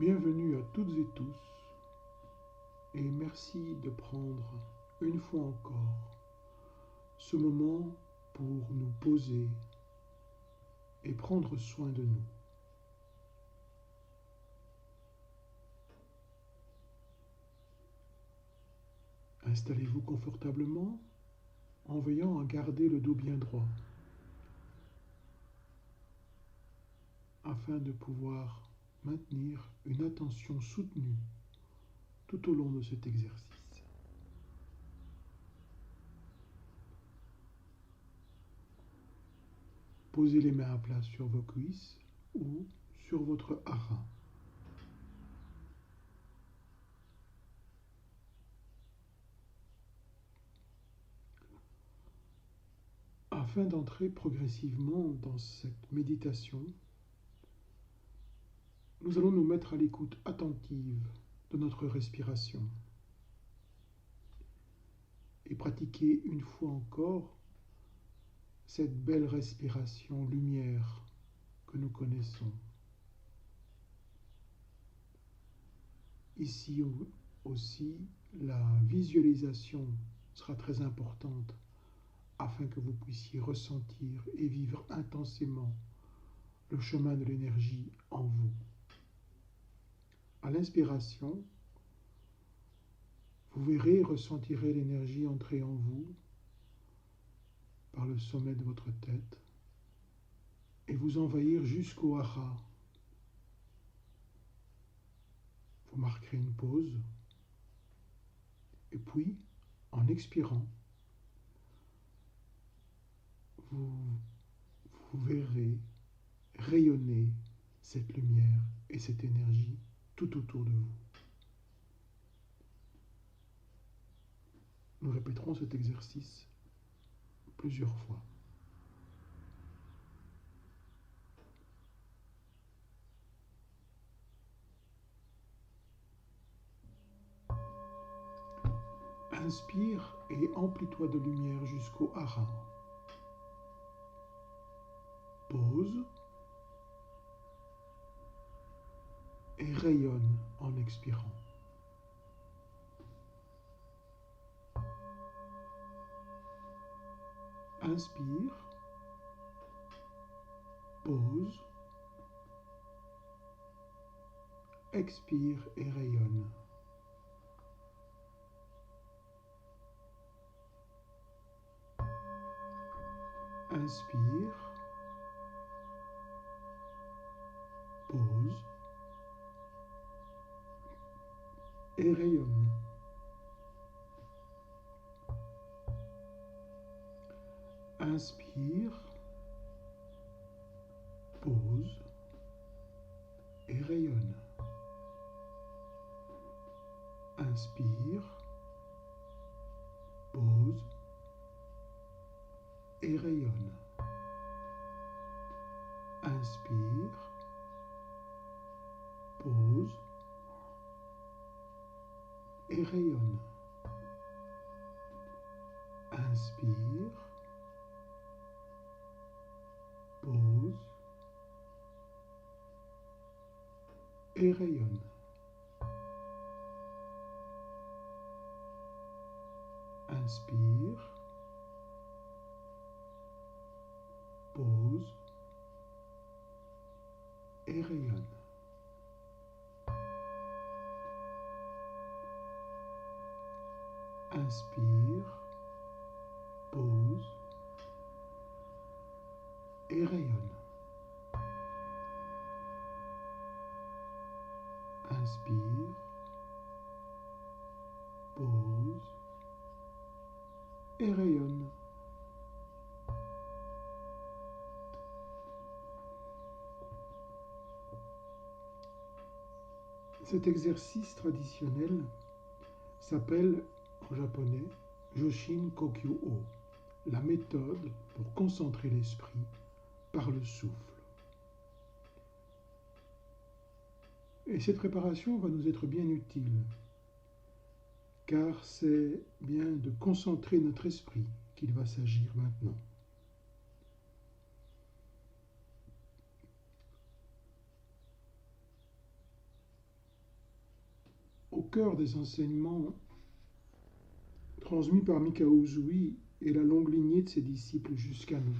Bienvenue à toutes et tous et merci de prendre une fois encore ce moment pour nous poser et prendre soin de nous. Installez-vous confortablement en veillant à garder le dos bien droit afin de pouvoir maintenir une attention soutenue tout au long de cet exercice. Posez les mains à plat sur vos cuisses ou sur votre hara. Afin d'entrer progressivement dans cette méditation, nous allons nous mettre à l'écoute attentive de notre respiration et pratiquer une fois encore cette belle respiration lumière que nous connaissons. Ici aussi, la visualisation sera très importante afin que vous puissiez ressentir et vivre intensément le chemin de l'énergie en vous. À l'inspiration, vous verrez et ressentirez l'énergie entrer en vous par le sommet de votre tête et vous envahir jusqu'au hara. Vous marquerez une pause et puis, en expirant, vous verrez rayonner cette lumière et cette énergie tout autour de vous. Nous répéterons cet exercice plusieurs fois. Inspire et emplis-toi de lumière jusqu'au hara. Pause et rayonne en expirant. Inspire, pause, expire et rayonne. Inspire, pause et rayonne. Inspire, pause et rayonne. Inspire, pause et rayonne. Inspire, pause et rayonne. Inspire, pause et rayonne. Inspire, pause et rayonne. Inspire, pause et rayonne. Inspire, pause et rayonne. Cet exercice traditionnel s'appelle en japonais Joshin Kokyu-o, la méthode pour concentrer l'esprit par le souffle. Et cette préparation va nous être bien utile, car c'est bien de concentrer notre esprit qu'il va s'agir maintenant. cœur des enseignements transmis par Mikao Usui et la longue lignée de ses disciples jusqu'à nous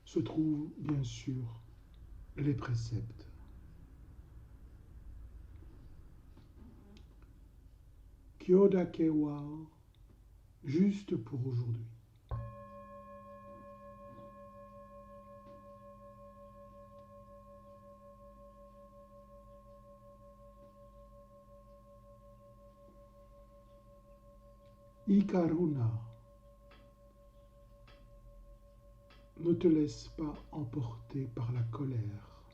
se trouvent bien sûr les préceptes. Kyodake wa, juste pour aujourd'hui. Ikaruna, ne te laisse pas emporter par la colère.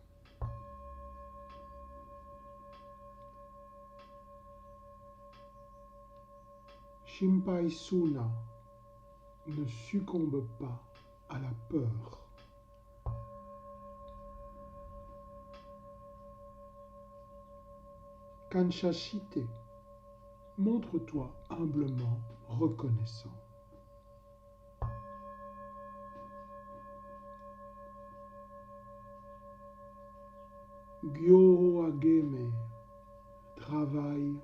Shimpai Suna, ne succombe pas à la peur. Kanshashite, montre-toi humblement reconnaissant. Gyo ageme, travaille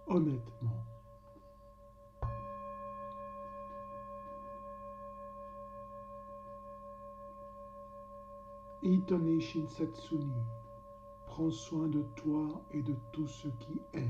honnêtement. Itone Shinsatsuni, prends soin de toi et de tout ce qui est.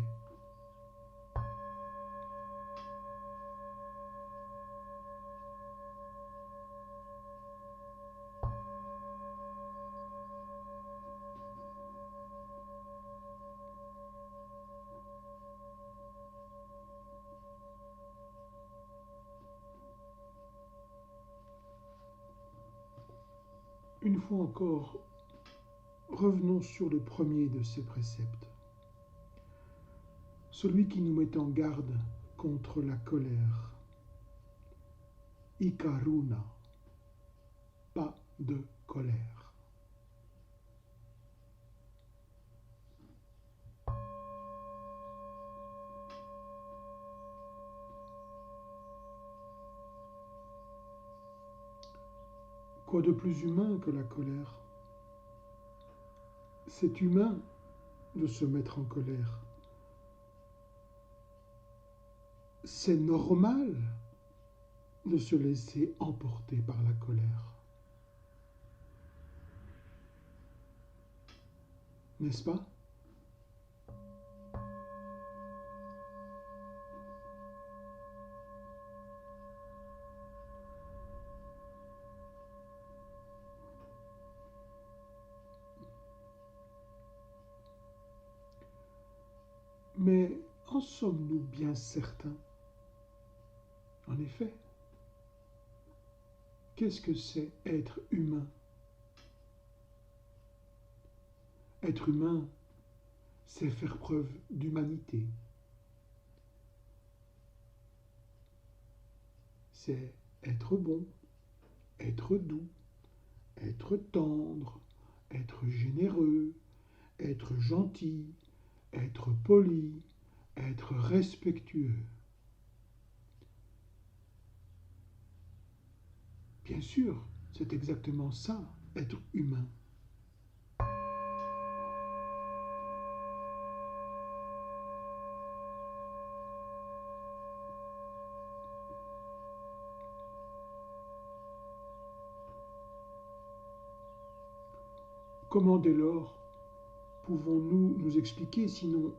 Une fois encore, revenons sur le premier de ces préceptes, celui qui nous met en garde contre la colère. Ikaruna, pas de colère. Quoi de plus humain que la colère? C'est humain de se mettre en colère. C'est normal de se laisser emporter par la colère. N'est-ce pas? Mais en sommes-nous bien certains? En effet, qu'est-ce que c'est être humain? Être humain, c'est faire preuve d'humanité. C'est être bon, être doux, être tendre, être généreux, être gentil, être poli, être respectueux. Bien sûr, c'est exactement ça, être humain. Comment dès lors pouvons-nous nous expliquer, sinon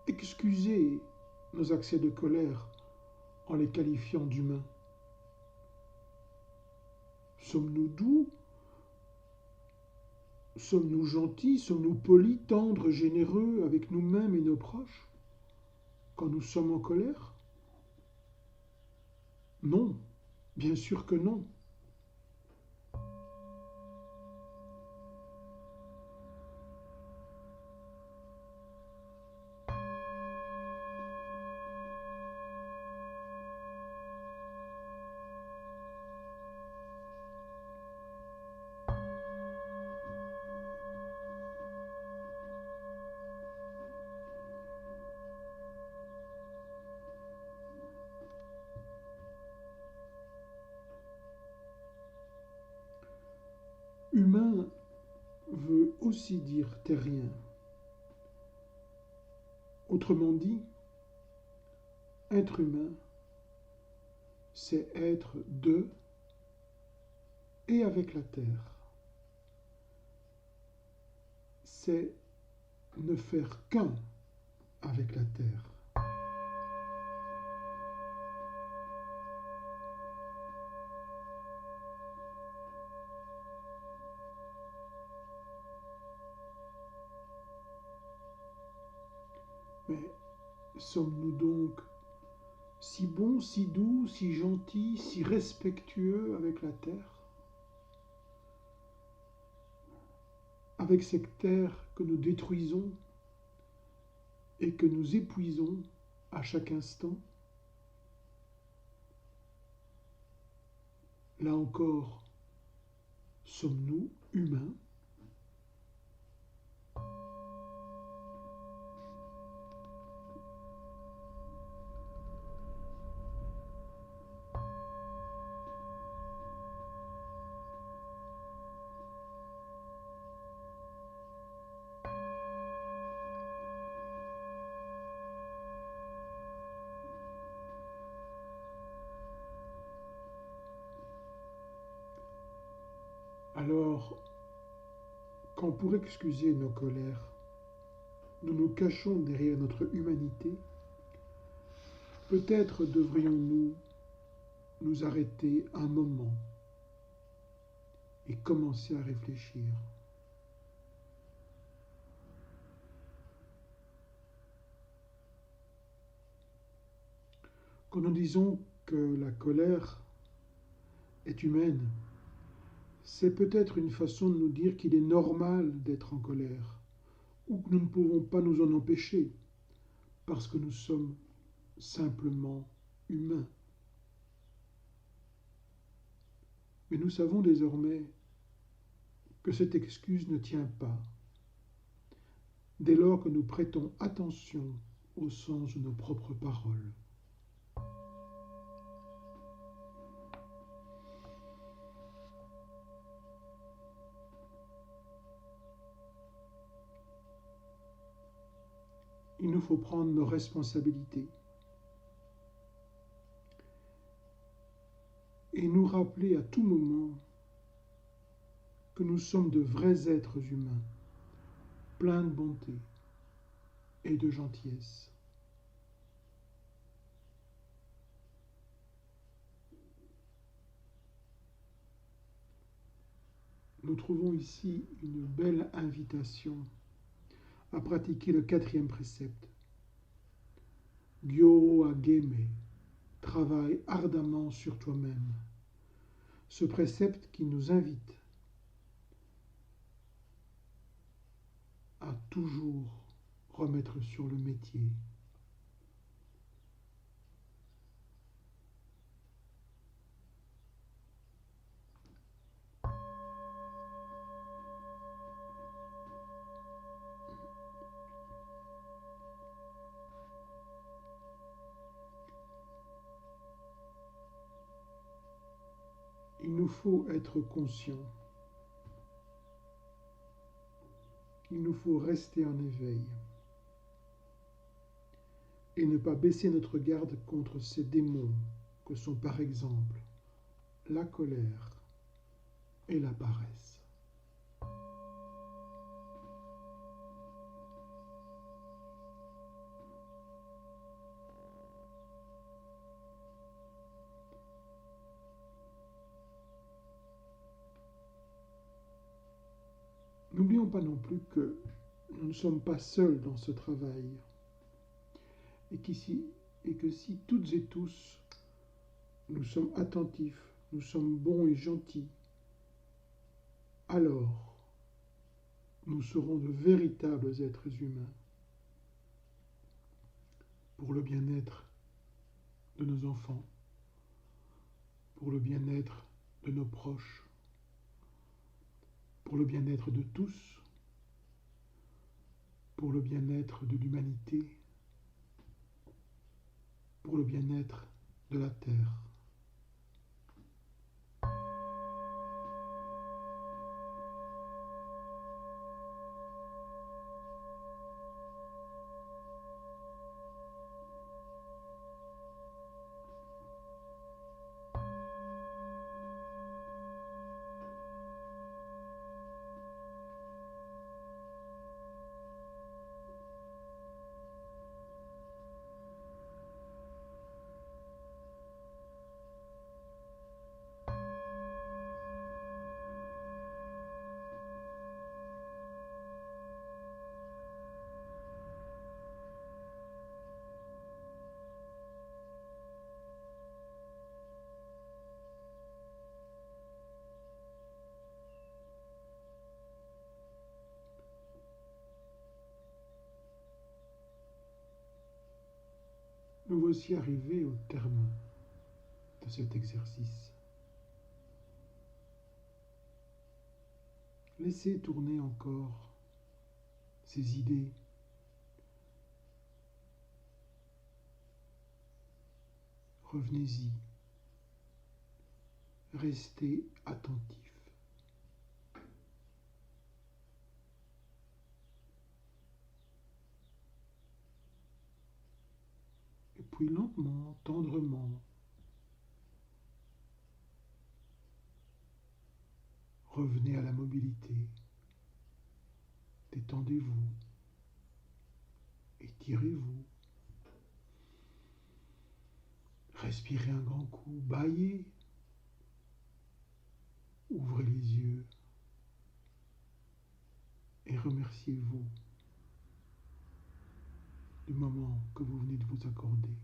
excuser nos accès de colère en les qualifiant d'humains? Sommes-nous doux? Sommes-nous gentils? Sommes-nous polis, tendres, généreux avec nous-mêmes et nos proches quand nous sommes en colère? Non, bien sûr que non. Humain veut aussi dire terrien. Autrement dit, être humain, c'est être de et avec la terre. C'est ne faire qu'un avec la terre. Mais sommes-nous donc si bons, si doux, si gentils, si respectueux avec la terre? Avec cette terre que nous détruisons et que nous épuisons à chaque instant? Là encore, sommes-nous humains? Alors, quand pour excuser nos colères, nous nous cachons derrière notre humanité, peut-être devrions-nous nous arrêter un moment et commencer à réfléchir. Quand nous disons que la colère est humaine, c'est peut-être une façon de nous dire qu'il est normal d'être en colère, ou que nous ne pouvons pas nous en empêcher, parce que nous sommes simplement humains. Mais nous savons désormais que cette excuse ne tient pas, dès lors que nous prêtons attention au sens de nos propres paroles. Il nous faut prendre nos responsabilités et nous rappeler à tout moment que nous sommes de vrais êtres humains, pleins de bonté et de gentillesse. Nous trouvons ici une belle invitation à pratiquer le 4e précepte. Gyo ageme, travaille ardemment sur toi-même. Ce précepte qui nous invite à toujours remettre sur le métier. Il nous faut être conscients. Il nous faut rester en éveil et ne pas baisser notre garde contre ces démons que sont par exemple la colère et la paresse. N'oublions pas non plus que nous ne sommes pas seuls dans ce travail et que si toutes et tous nous sommes attentifs, nous sommes bons et gentils, alors nous serons de véritables êtres humains pour le bien-être de nos enfants, pour le bien-être de nos proches, pour le bien-être de tous, pour le bien-être de l'humanité, pour le bien-être de la Terre. Nous voici arrivés au terme de cet exercice. Laissez tourner encore ces idées. Revenez-y. Restez attentif. Et puis lentement, tendrement, revenez à la mobilité. Détendez-vous. Étirez-vous. Respirez un grand coup. Bâillez. Ouvrez les yeux. Et remerciez-vous du moment que vous venez de vous accorder.